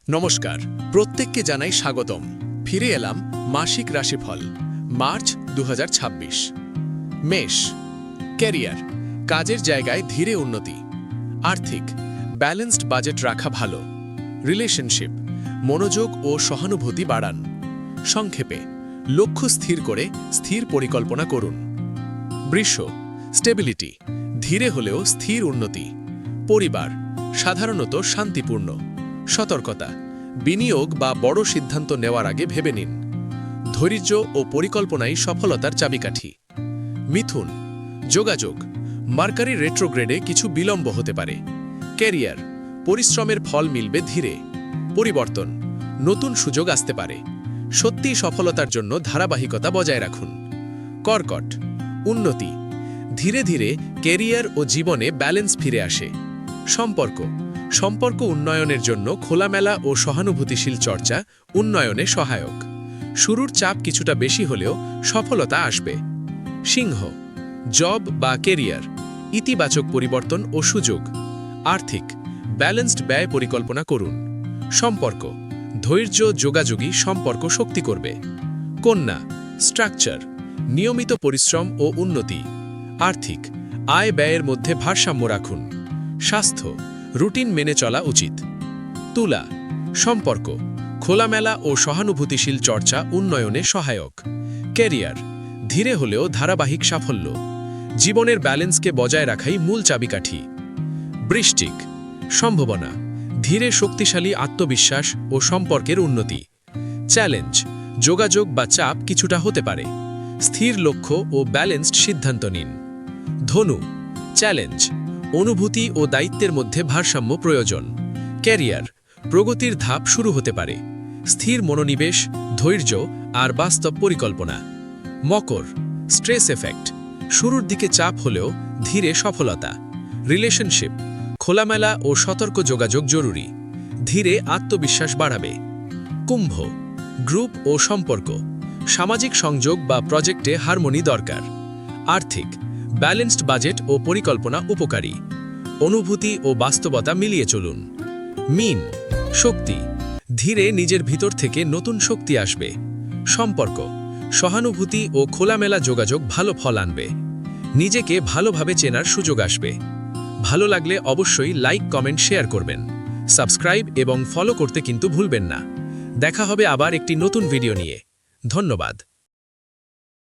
নমস্কার, প্রত্যেককে জানাই স্বাগতম। ফিরে এলাম মাসিক রাশিফল মার্চ 2026। মেষ, ক্যারিয়ার, কাজের জায়গায় ধীরে উন্নতি। আর্থিক, ব্যালেন্সড বাজেট রাখা ভালো। রিলেশনশিপ, মনোযোগ ও সহানুভূতি বাড়ান। সংক্ষেপে, লক্ষ্য স্থির করে স্থির পরিকল্পনা করুন। বৃষ, স্টেবিলিটি, ধীরে হলেও স্থির উন্নতি। পরিবার, সাধারণত শান্তিপূর্ণ। সতর্কতা, বিনিয়োগ বা বড় সিদ্ধান্ত নেওয়ার আগে ভেবে নিন। ধৈর্য ও পরিকল্পনাই সফলতার চাবিকাঠি। মিথুন, যোগাযোগ, মার্কারি রেট্রোগ্রেডে কিছু বিলম্ব হতে পারে। ক্যারিয়ার, পরিশ্রমের ফল মিলবে ধীরে। পরিবর্তন, নতুন সুযোগ আসতে পারে। সত্যিই সফলতার জন্য ধারাবাহিকতা বজায় রাখুন। কর্কট, উন্নতি, ধীরে ধীরে ক্যারিয়ার ও জীবনে ব্যালেন্স ফিরে আসে। সম্পর্ক উন্নয়নের জন্য খোলামেলা ও সহানুভূতিশীল চর্চা উন্নয়নে সহায়ক। শুরুর চাপ কিছুটা বেশি হলেও সফলতা আসবে। সিংহ, জব বা ক্যারিয়ার, ইতিবাচক পরিবর্তন ও সুযোগ। আর্থিক, ব্যালেন্সড ব্যয় পরিকল্পনা করুন। সম্পর্ক, ধৈর্য যোগাযোগী সম্পর্ক শক্তি করবে। কন্যা, স্ট্রাকচার, নিয়মিত পরিশ্রম ও উন্নতি। আর্থিক, আয় ব্যয়ের মধ্যে ভারসাম্য রাখুন। স্বাস্থ্য, রুটিন মেনে চলা উচিত। তুলা, সম্পর্ক, খোলামেলা ও সহানুভূতিশীল চর্চা উন্নয়নে সহায়ক। ক্যারিয়ার, ধীরে হলেও ধারাবাহিক সাফল্য। জীবনের ব্যালেন্সকে বজায় রাখাই মূল চাবিকাঠি। বৃশ্চিক, সম্ভাবনা, ধীরে শক্তিশালী আত্মবিশ্বাস ও সম্পর্কের উন্নতি। চ্যালেঞ্জ, যোগাযোগ বা চাপ কিছুটা হতে পারে। স্থির লক্ষ্য ও ব্যালেন্সড সিদ্ধান্ত নিন। ধনু, চ্যালেঞ্জ, অনুভূতি ও দায়িত্বের মধ্যে ভারসাম্য প্রয়োজন। ক্যারিয়ার, প্রগতির ধাপ শুরু হতে পারে। স্থির মনোনিবেশ, ধৈর্য আর বাস্তব পরিকল্পনা। মকর, স্ট্রেস এফেক্ট, শুরুর দিকে চাপ হলেও ধীরে সফলতা। রিলেশনশিপ, খোলামেলা ও সতর্ক যোগাযোগ জরুরি। ধীরে আত্মবিশ্বাস বাড়াবে। কুম্ভ, গ্রুপ ও সম্পর্ক, সামাজিক সংযোগ বা প্রজেক্টে হারমোনি দরকার। আর্থিক, ব্যালেন্সড বাজেট ও পরিকল্পনা উপকারী। অনুভূতি ও বাস্তবতা মিলিয়ে চলুন। মীন, শক্তি, ধীরে নিজের ভিতর থেকে নতুন শক্তি আসবে। সম্পর্ক, সহানুভূতি ও খোলামেলা যোগাযোগ ভালো ফল আনবে। নিজেকে ভালোভাবে চেনার সুযোগ আসবে। ভালো লাগলে অবশ্যই লাইক কমেন্ট শেয়ার করবেন। সাবস্ক্রাইব এবং ফলো করতে কিন্তু ভুলবেন না। দেখা হবে আবার একটি নতুন ভিডিও নিয়ে। ধন্যবাদ।